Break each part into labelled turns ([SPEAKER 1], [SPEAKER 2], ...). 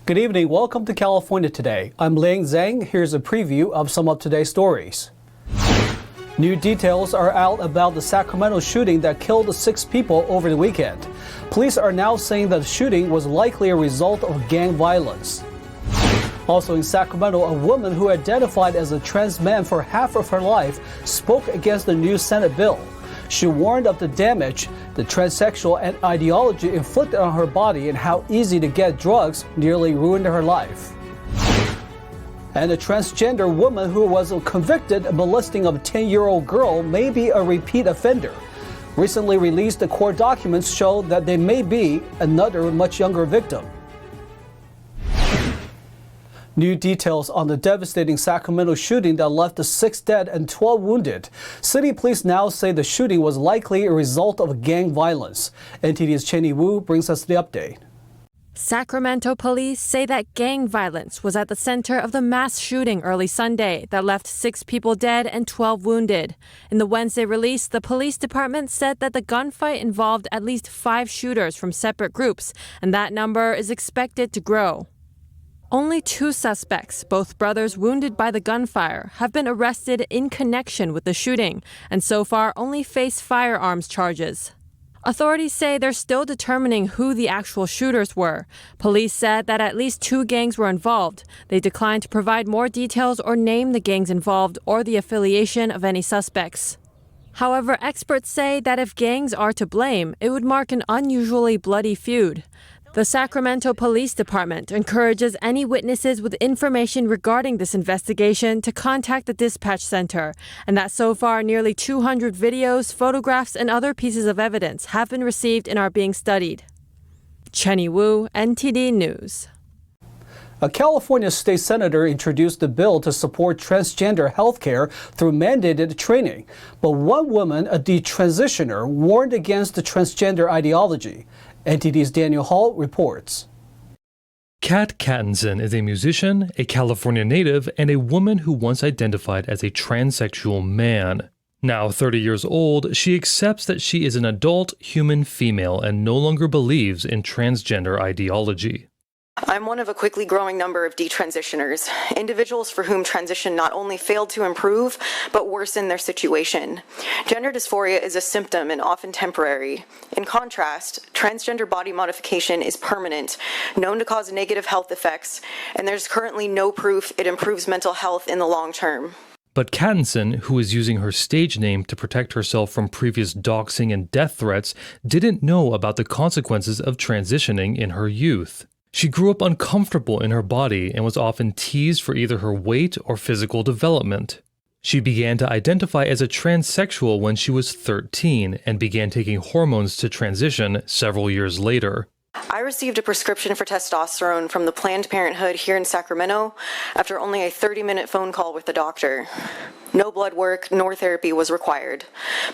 [SPEAKER 1] Good evening. Welcome to California Today. I'm Ling Zhang. Here's a preview of some of today's stories. New details are out about the Sacramento shooting that killed 6 people over the weekend. Police are now saying that the shooting was likely a result of gang violence. Also in Sacramento, a woman who identified as a trans man for half of her life spoke against the new Senate bill. She warned of the damage the transsexual and ideology inflicted on her body and how easy to get drugs nearly ruined her life. And a transgender woman who was convicted of molesting a 10-year-old girl may be a repeat offender. Recently released court documents show that they may be another much younger victim. New details on the devastating Sacramento shooting that left 6 dead and 12 wounded. City police now say the shooting was likely a result of gang violence. NTD's Chenny Wu brings us the update.
[SPEAKER 2] Sacramento police say that gang violence was at the center of the mass shooting early Sunday that left 6 people dead and 12 wounded. In the Wednesday release, the police department said that the gunfight involved at least 5 shooters from separate groups, and that number is expected to grow. Only 2 suspects, both brothers wounded by the gunfire, have been arrested in connection with the shooting, and so far only face firearms charges. Authorities say they're still determining who the actual shooters were. Police said that at least 2 gangs were involved. They declined to provide more details or name the gangs involved or the affiliation of any suspects. However, experts say that if gangs are to blame, it would mark an unusually bloody feud. The Sacramento Police Department encourages any witnesses with information regarding this investigation to contact the dispatch center, and that so far nearly 200 videos, photographs, and other pieces of evidence have been received and are being studied. Chenny Wu, NTD News.
[SPEAKER 1] A California state senator introduced a bill to support transgender health care through mandated training. But one woman, a detransitioner, warned against the transgender ideology. NTD's Daniel Hall reports.
[SPEAKER 3] Kat Cattinson is a musician, a California native, and a woman who once identified as a transsexual man. Now 30 years old, she accepts that she is an adult human female and no longer believes in transgender ideology.
[SPEAKER 4] I'm one of a quickly growing number of detransitioners, individuals for whom transition not only failed to improve, but worsened their situation. Gender dysphoria is a symptom and often temporary. In contrast, transgender body modification is permanent, known to cause negative health effects, and there's currently no proof it improves mental health in the long term.
[SPEAKER 3] But Cattinson, who is using her stage name to protect herself from previous doxing and death threats, didn't know about the consequences of transitioning in her youth. She grew up uncomfortable in her body and was often teased for either her weight or physical development. She began to identify as a transsexual when she was 13 and began taking hormones to transition several years later.
[SPEAKER 4] I received a prescription for testosterone from the Planned Parenthood here in Sacramento after only a 30-minute phone call with the doctor. No blood work nor therapy was required.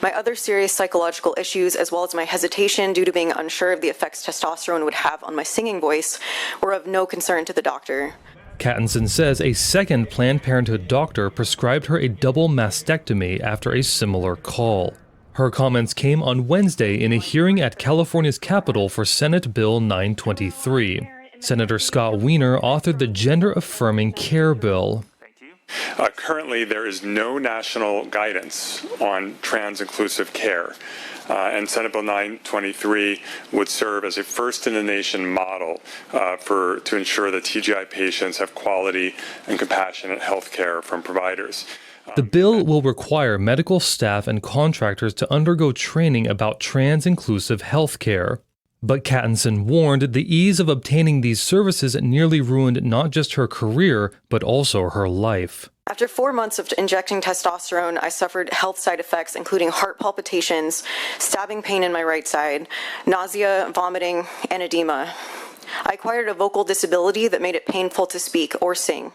[SPEAKER 4] My other serious psychological issues, as well as my hesitation due to being unsure of the effects testosterone would have on my singing voice, were of no concern to the doctor.
[SPEAKER 3] Cattinson says a second Planned Parenthood doctor prescribed her a double mastectomy after a similar call. Her comments came on Wednesday in a hearing at California's Capitol for Senate Bill 923. Senator Scott Wiener authored the gender-affirming care bill.
[SPEAKER 5] Currently, there is no national guidance on trans-inclusive care, and Senate Bill 923 would serve as a first-in-the-nation model to ensure that TGI patients have quality and compassionate health care from providers.
[SPEAKER 3] The bill will require medical staff and contractors to undergo training about trans-inclusive health care. But Cattinson warned the ease of obtaining these services nearly ruined not just her career, but also her life.
[SPEAKER 4] After 4 months of injecting testosterone, I suffered health side effects, including heart palpitations, stabbing pain in my right side, nausea, vomiting, and edema. I acquired a vocal disability that made it painful to speak or sing.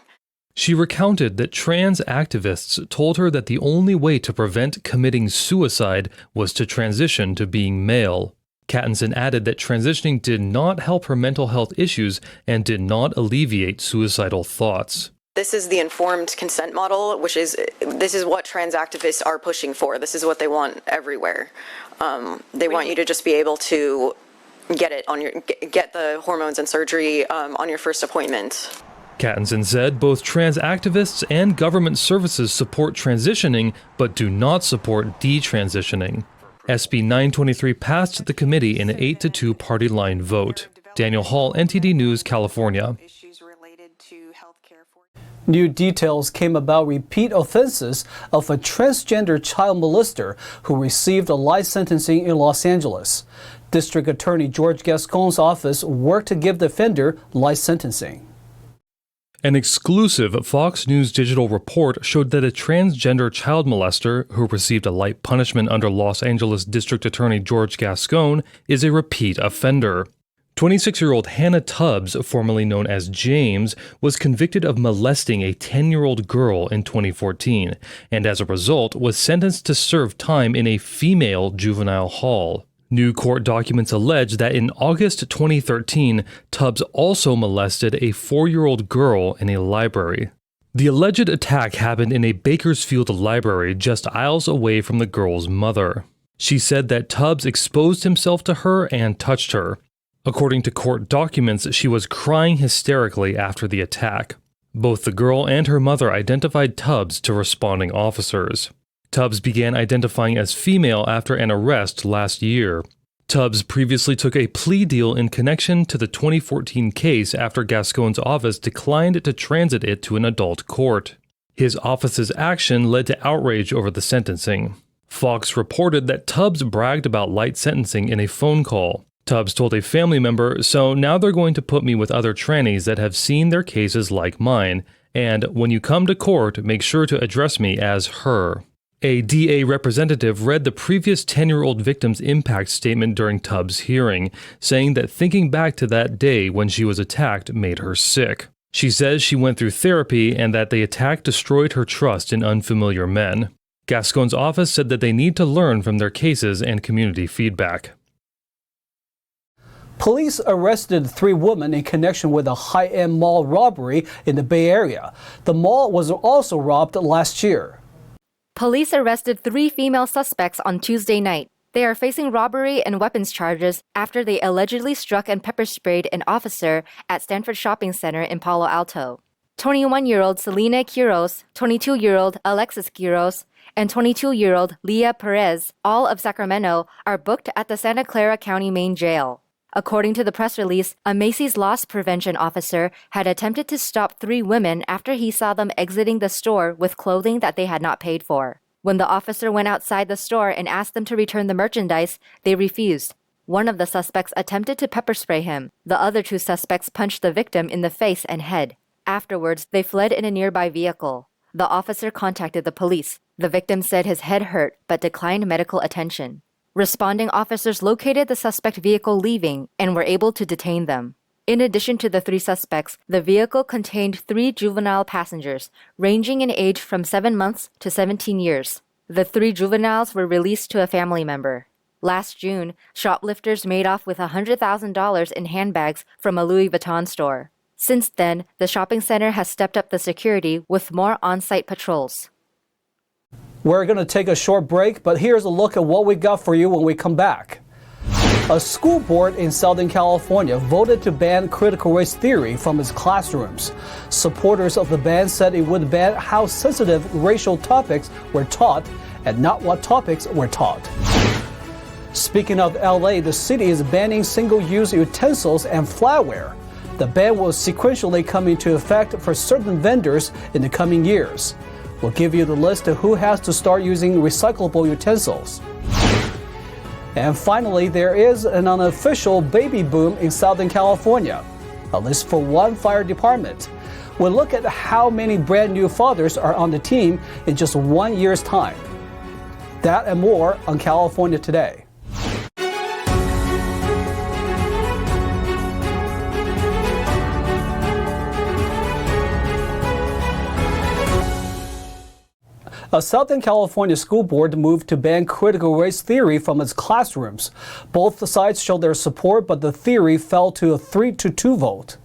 [SPEAKER 3] She recounted that trans activists told her that the only way to prevent committing suicide was to transition to being male. Cattinson added that transitioning did not help her mental health issues and did not alleviate suicidal thoughts.
[SPEAKER 4] This is the informed consent model, this is what trans activists are pushing for. This is what they want everywhere. They want you to just be able to get the hormones and surgery on your first appointment.
[SPEAKER 3] Cattinson said both trans activists and government services support transitioning, but do not support detransitioning. SB 923 passed the committee in an 8-2 party line vote. Daniel Hall, NTD News, California.
[SPEAKER 1] New details came about repeat offenses of a transgender child molester who received a life sentencing in Los Angeles. District Attorney George Gascon's office worked to give the offender life sentencing.
[SPEAKER 3] An exclusive Fox News digital report showed that a transgender child molester who received a light punishment under Los Angeles District Attorney George Gascon is a repeat offender. 26-year-old Hannah Tubbs, formerly known as James, was convicted of molesting a 10-year-old girl in 2014, and as a result was sentenced to serve time in a female juvenile hall. New court documents allege that in August 2013, Tubbs also molested a 4-year-old girl in a library. The alleged attack happened in a Bakersfield library just aisles away from the girl's mother. She said that Tubbs exposed himself to her and touched her. According to court documents, she was crying hysterically after the attack. Both the girl and her mother identified Tubbs to responding officers. Tubbs began identifying as female after an arrest last year. Tubbs previously took a plea deal in connection to the 2014 case after Gascon's office declined to transit it to an adult court. His office's action led to outrage over the sentencing. Fox reported that Tubbs bragged about light sentencing in a phone call. Tubbs told a family member, "So now they're going to put me with other trannies that have seen their cases like mine, and when you come to court, make sure to address me as her." A DA representative read the previous 10-year-old victim's impact statement during Tubbs' hearing, saying that thinking back to that day when she was attacked made her sick. She says she went through therapy and that the attack destroyed her trust in unfamiliar men. Gascon's office said that they need to learn from their cases and community feedback.
[SPEAKER 1] Police arrested 3 women in connection with a high-end mall robbery in the Bay Area. The mall was also robbed last year.
[SPEAKER 6] Police arrested 3 female suspects on Tuesday night. They are facing robbery and weapons charges after they allegedly struck and pepper sprayed an officer at Stanford Shopping Center in Palo Alto. 21-year-old Selena Quiroz, 22-year-old Alexis Quiroz, and 22-year-old Leah Perez, all of Sacramento, are booked at the Santa Clara County Main Jail. According to the press release, a Macy's loss prevention officer had attempted to stop 3 women after he saw them exiting the store with clothing that they had not paid for. When the officer went outside the store and asked them to return the merchandise, they refused. One of the suspects attempted to pepper spray him. The other 2 suspects punched the victim in the face and head. Afterwards, they fled in a nearby vehicle. The officer contacted the police. The victim said his head hurt but declined medical attention. Responding officers located the suspect vehicle leaving and were able to detain them. In addition to the 3 suspects, the vehicle contained 3 juvenile passengers, ranging in age from 7 months to 17 years. The 3 juveniles were released to a family member. Last June, shoplifters made off with $100,000 in handbags from a Louis Vuitton store. Since then, the shopping center has stepped up the security with more on-site patrols.
[SPEAKER 1] We're going to take a short break, but here's a look at what we got for you when we come back. A school board in Southern California voted to ban critical race theory from its classrooms. Supporters of the ban said it would ban how sensitive racial topics were taught and not what topics were taught. Speaking of LA, the city is banning single-use utensils and flatware. The ban will sequentially come into effect for certain vendors in the coming years. We'll give you the list of who has to start using recyclable utensils. And finally, there is an unofficial baby boom in Southern California, at least for one fire department. We'll look at how many brand new fathers are on the team in just 1 year's time. That and more on California Today. A Southern California school board moved to ban critical race theory from its classrooms. Both sides showed their support, but the theory fell to a 3-2 vote.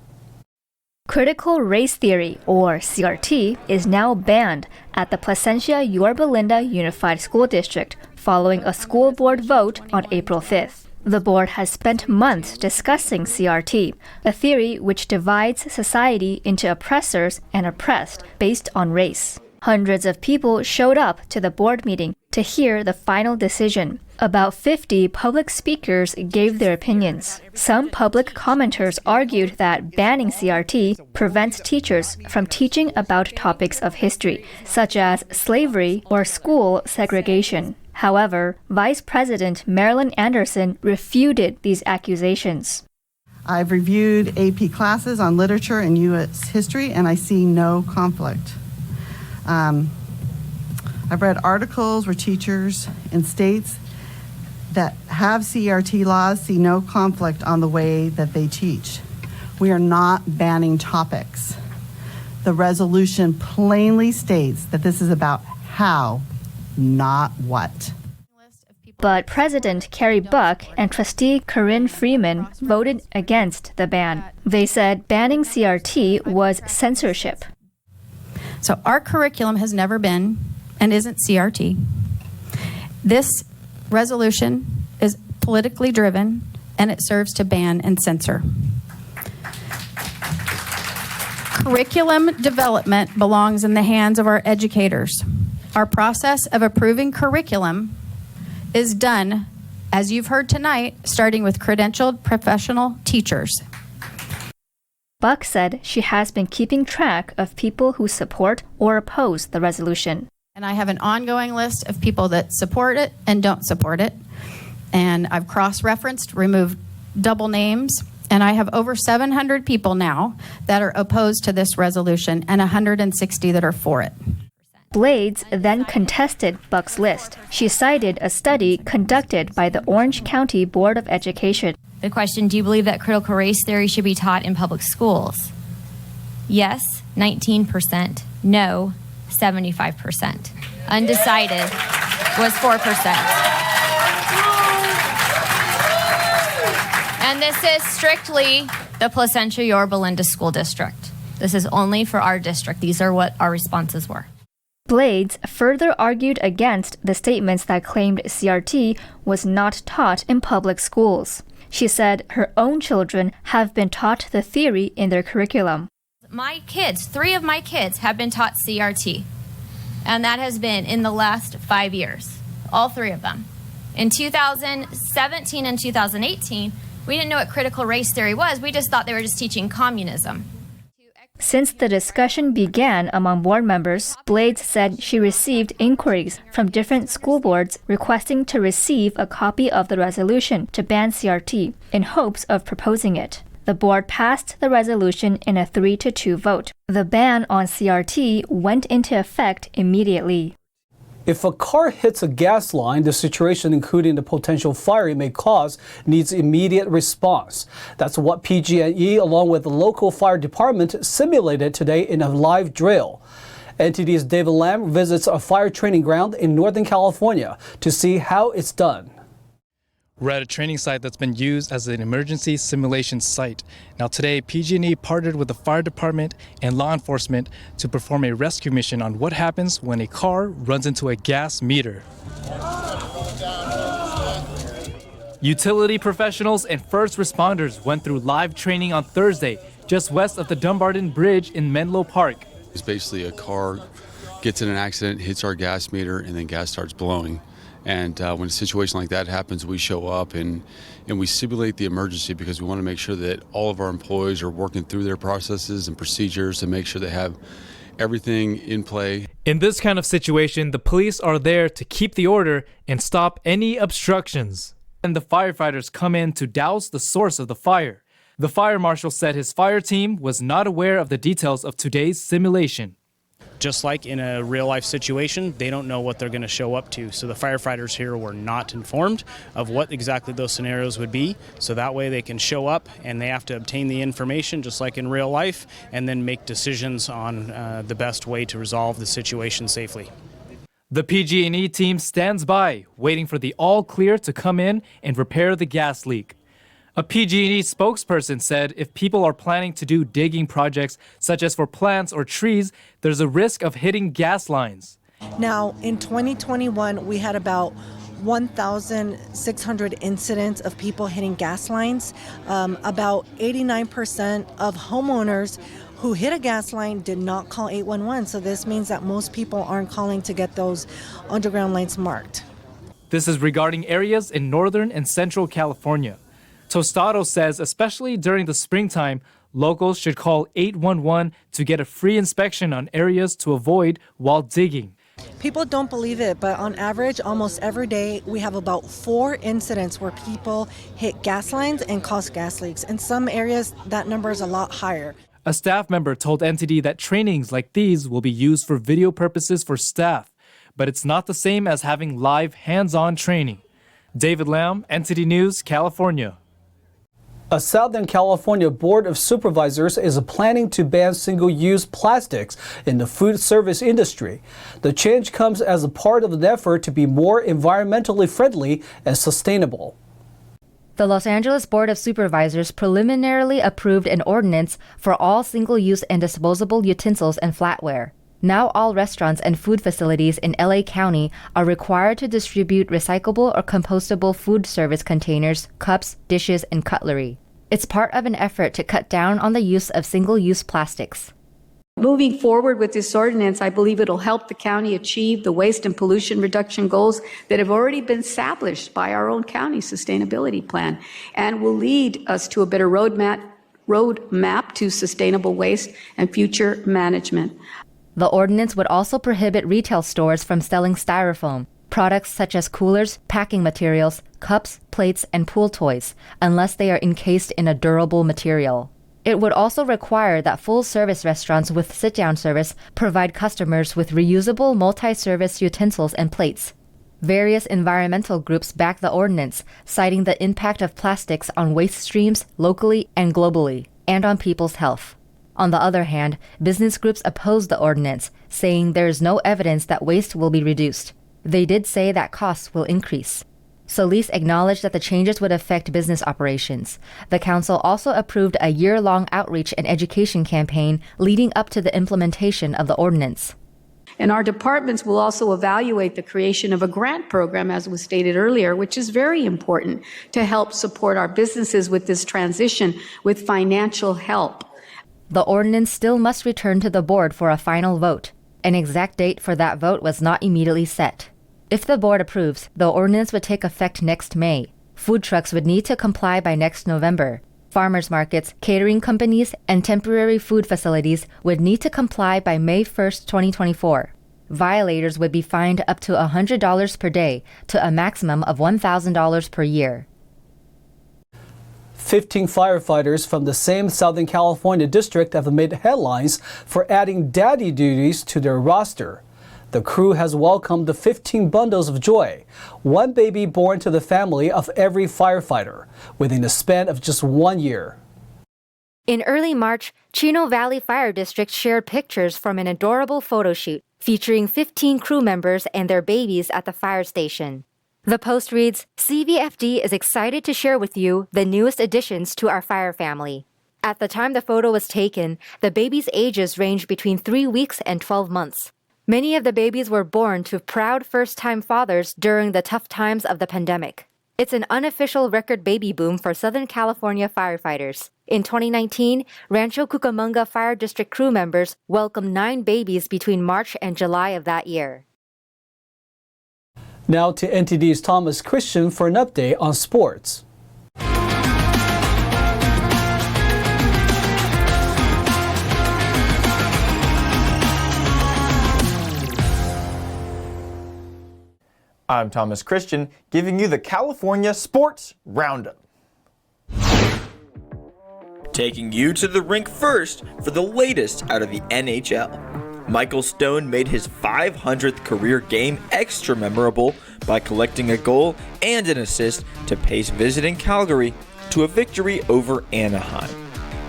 [SPEAKER 7] Critical race theory, or CRT, is now banned at the Placentia-Yorba Unified School District following a school board vote on April 5th. The board has spent months discussing CRT, a theory which divides society into oppressors and oppressed based on race. Hundreds of people showed up to the board meeting to hear the final decision. About 50 public speakers gave their opinions. Some public commenters argued that banning CRT prevents teachers from teaching about topics of history, such as slavery or school segregation. However, Vice President Marilyn Anderson refuted these accusations.
[SPEAKER 8] I've reviewed AP classes on literature and U.S. history, and I see no conflict. I've read articles where teachers in states that have CRT laws see no conflict on the way that they teach. We are not banning topics. The resolution plainly states that this is about how, not what.
[SPEAKER 7] But President Carrie Buck and trustee Corinne Freeman voted against the ban. They said banning CRT was censorship.
[SPEAKER 9] So our curriculum has never been and isn't CRT. This resolution is politically driven and it serves to ban and censor. Curriculum development belongs in the hands of our educators. Our process of approving curriculum is done, as you've heard tonight, starting with credentialed professional teachers.
[SPEAKER 7] Buck said she has been keeping track of people who support or oppose the resolution.
[SPEAKER 9] And I have an ongoing list of people that support it and don't support it. And I've cross-referenced, removed double names, and I have over 700 people now that are opposed to this resolution and 160 that are for it.
[SPEAKER 7] Blades then contested Buck's list. She cited a study conducted by the Orange County Board of Education.
[SPEAKER 10] The question, do you believe that critical race theory should be taught in public schools? Yes, 19%. No, 75%. Undecided was 4%. And this is strictly the Placentia-Yorba School District. This is only for our district. These are what our responses were.
[SPEAKER 7] Blades further argued against the statements that claimed CRT was not taught in public schools. She said her own children have been taught the theory in their curriculum.
[SPEAKER 10] My kids, 3 of my kids have been taught CRT, and that has been in the last 5 years, all 3 of them. In 2017 and 2018, we didn't know what critical race theory was. We just thought they were just teaching communism.
[SPEAKER 7] Since the discussion began among board members, Blades said she received inquiries from different school boards requesting to receive a copy of the resolution to ban CRT in hopes of proposing it. The board passed the resolution in a 3-2 vote. The ban on CRT went into effect immediately.
[SPEAKER 1] If a car hits a gas line, the situation, including the potential fire it may cause, needs immediate response. That's what PG&E, along with the local fire department, simulated today in a live drill. NTD's David Lam visits a fire training ground in Northern California to see how it's done.
[SPEAKER 11] We're at a training site that's been used as an emergency simulation site. Now today, PG&E partnered with the fire department and law enforcement to perform a rescue mission on what happens when a car runs into a gas meter. Utility professionals and first responders went through live training on Thursday, just west of the Dumbarton Bridge in Menlo Park.
[SPEAKER 12] It's basically a car gets in an accident, hits our gas meter, and then gas starts blowing. And when a situation like that happens, we show up and we simulate the emergency because we want to make sure that all of our employees are working through their processes and procedures to make sure they have everything in play.
[SPEAKER 11] In this kind of situation, the police are there to keep the order and stop any obstructions. And the firefighters come in to douse the source of the fire. The fire marshal said his fire team was not aware of the details of today's simulation.
[SPEAKER 13] Just like in a real-life situation, they don't know what they're going to show up to. So the firefighters here were not informed of what exactly those scenarios would be. So that way they can show up and they have to obtain the information just like in real life and then make decisions on the best way to resolve the situation safely.
[SPEAKER 11] The PG&E team stands by, waiting for the all clear to come in and repair the gas leak. A PG&E spokesperson said if people are planning to do digging projects, such as for plants or trees, there's a risk of hitting gas lines.
[SPEAKER 14] Now, in 2021, we had about 1,600 incidents of people hitting gas lines. About 89% of homeowners who hit a gas line did not call 811. So this means that most people aren't calling to get those underground lines marked.
[SPEAKER 11] This is regarding areas in northern and central California. Tostado says, especially during the springtime, locals should call 811 to get a free inspection on areas to avoid while digging.
[SPEAKER 14] People don't believe it, but on average, almost every day, we have about 4 incidents where people hit gas lines and cause gas leaks. In some areas, that number is a lot higher.
[SPEAKER 11] A staff member told NTD that trainings like these will be used for video purposes for staff, but it's not the same as having live hands-on training. David Lamb, NTD News, California.
[SPEAKER 1] A Southern California Board of Supervisors is planning to ban single-use plastics in the food service industry. The change comes as a part of an effort to be more environmentally friendly and sustainable.
[SPEAKER 6] The Los Angeles Board of Supervisors preliminarily approved an ordinance for all single-use and disposable utensils and flatware. Now all restaurants and food facilities in LA County are required to distribute recyclable or compostable food service containers, cups, dishes, and cutlery. It's part of an effort to cut down on the use of single-use plastics.
[SPEAKER 15] Moving forward with this ordinance, I believe it'll help the county achieve the waste and pollution reduction goals that have already been established by our own county sustainability plan and will lead us to a better roadmap to sustainable waste and future management.
[SPEAKER 6] The ordinance would also prohibit retail stores from selling styrofoam, products such as coolers, packing materials, cups, plates, and pool toys, unless they are encased in a durable material. It would also require that full-service restaurants with sit-down service provide customers with reusable multi-service utensils and plates. Various environmental groups back the ordinance, citing the impact of plastics on waste streams locally and globally, and on people's health. On the other hand, business groups oppose the ordinance, saying there is no evidence that waste will be reduced. They did say that costs will increase. Solis acknowledged that the changes would affect business operations. The council also approved a year-long outreach and education campaign leading up to the implementation of the ordinance.
[SPEAKER 15] And our departments will also evaluate the creation of a grant program, as was stated earlier, which is very important to help support our businesses with this transition with financial help.
[SPEAKER 6] The ordinance still must return to the board for a final vote. An exact date for that vote was not immediately set. If the board approves, the ordinance would take effect next May. Food trucks would need to comply by next November. Farmers markets, catering companies, and temporary food facilities would need to comply by May 1st, 2024. Violators would be fined up to $100 per day to a maximum of $1,000 per year.
[SPEAKER 1] 15 firefighters from the same Southern California district have made headlines for adding daddy duties to their roster. The crew has welcomed the 15 bundles of joy, one baby born to the family of every firefighter, within a span of just 1 year.
[SPEAKER 6] In early March, Chino Valley Fire District shared pictures from an adorable photo shoot featuring 15 crew members and their babies at the fire station. The post reads, "CVFD is excited to share with you the newest additions to our fire family." At the time the photo was taken, the babies' ages ranged between 3 weeks and 12 months. Many of the babies were born to proud first-time fathers during the tough times of the pandemic. It's an unofficial record baby boom for Southern California firefighters. In 2019, Rancho Cucamonga Fire District crew members welcomed 9 babies between March and July of that year.
[SPEAKER 1] Now to NTD's Thomas Christian for an update on sports.
[SPEAKER 16] I'm Thomas Christian, giving you the California Sports Roundup.
[SPEAKER 17] Taking you to the rink first for the latest out of the NHL. Michael Stone made his 500th career game extra memorable by collecting a goal and an assist to pace visiting Calgary to a victory over Anaheim.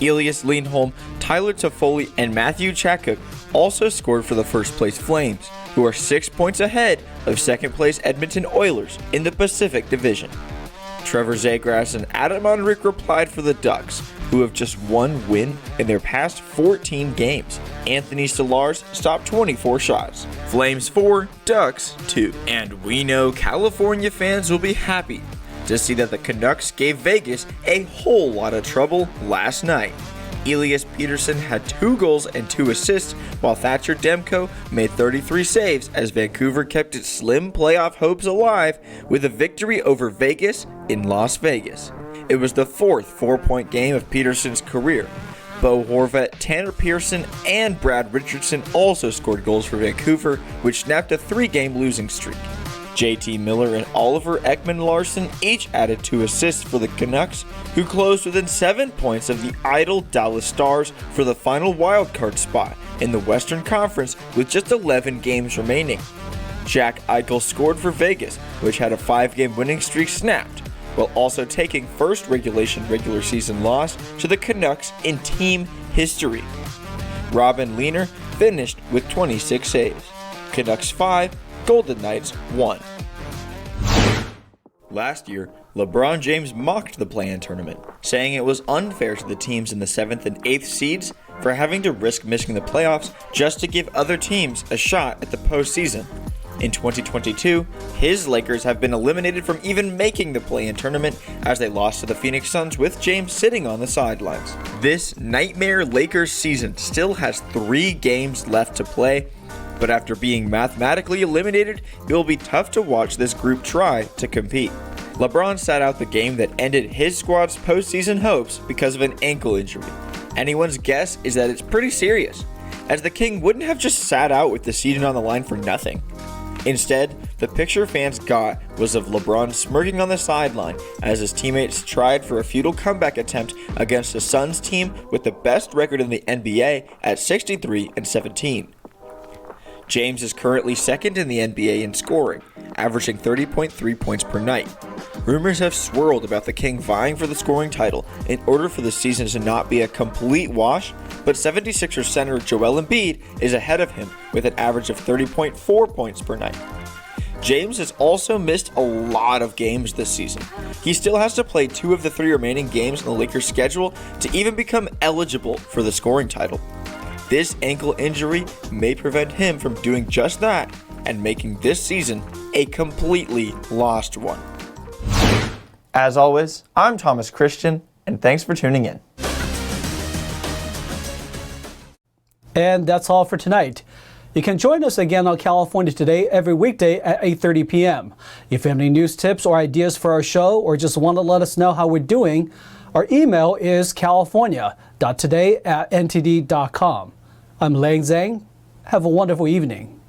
[SPEAKER 17] Elias Lindholm, Tyler Toffoli, and Matthew Chakuk also scored for the first-place Flames, who are 6 points ahead of second-place Edmonton Oilers in the Pacific Division. Trevor Zegras and Adam Unrick replied for the Ducks, who have just one win in their past 14 games. Anthony Stolarz stopped 24 shots. Flames 4, Ducks 2. And we know California fans will be happy to see that the Canucks gave Vegas a whole lot of trouble last night. Elias Peterson had 2 goals and 2 assists, while Thatcher Demko made 33 saves as Vancouver kept its slim playoff hopes alive with a victory over Vegas in Las Vegas. It was the 4th 4-point game of Peterson's career. Bo Horvat, Tanner Pearson, and Brad Richardson also scored goals for Vancouver, which snapped a 3-game losing streak. JT Miller and Oliver Ekman-Larsson each added 2 assists for the Canucks, who closed within 7 points of the idle Dallas Stars for the final wildcard spot in the Western Conference with just 11 games remaining. Jack Eichel scored for Vegas, which had a 5-game winning streak snapped, while also taking first regular season loss to the Canucks in team history. Robin Lehner finished with 26 saves. Canucks 5, Golden Knights 1. Last year, LeBron James mocked the play-in tournament, saying it was unfair to the teams in the 7th and 8th seeds for having to risk missing the playoffs just to give other teams a shot at the postseason. In 2022, his Lakers have been eliminated from even making the play-in tournament as they lost to the Phoenix Suns with James sitting on the sidelines. This nightmare Lakers season still has 3 games left to play, but after being mathematically eliminated, it will be tough to watch this group try to compete. LeBron sat out the game that ended his squad's postseason hopes because of an ankle injury. Anyone's guess is that it's pretty serious, as the King wouldn't have just sat out with the season on the line for nothing. Instead, the picture fans got was of LeBron smirking on the sideline as his teammates tried for a futile comeback attempt against the Suns team with the best record in the NBA at 63-17. James is currently second in the NBA in scoring, averaging 30.3 points per night. Rumors have swirled about the King vying for the scoring title in order for the season to not be a complete wash, but 76ers center Joel Embiid is ahead of him with an average of 30.4 points per night. James has also missed a lot of games this season. He still has to play 2 of the 3 remaining games on the Lakers' schedule to even become eligible for the scoring title. This ankle injury may prevent him from doing just that and making this season a completely lost one.
[SPEAKER 16] As always, I'm Thomas Christian, and thanks for tuning in.
[SPEAKER 1] And that's all for tonight. You can join us again on California Today every weekday at 8:30 p.m. If you have any news tips or ideas for our show, or just want to let us know how we're doing, our email is california.today@ntd.com. I'm Lang Zhang. Have a wonderful evening.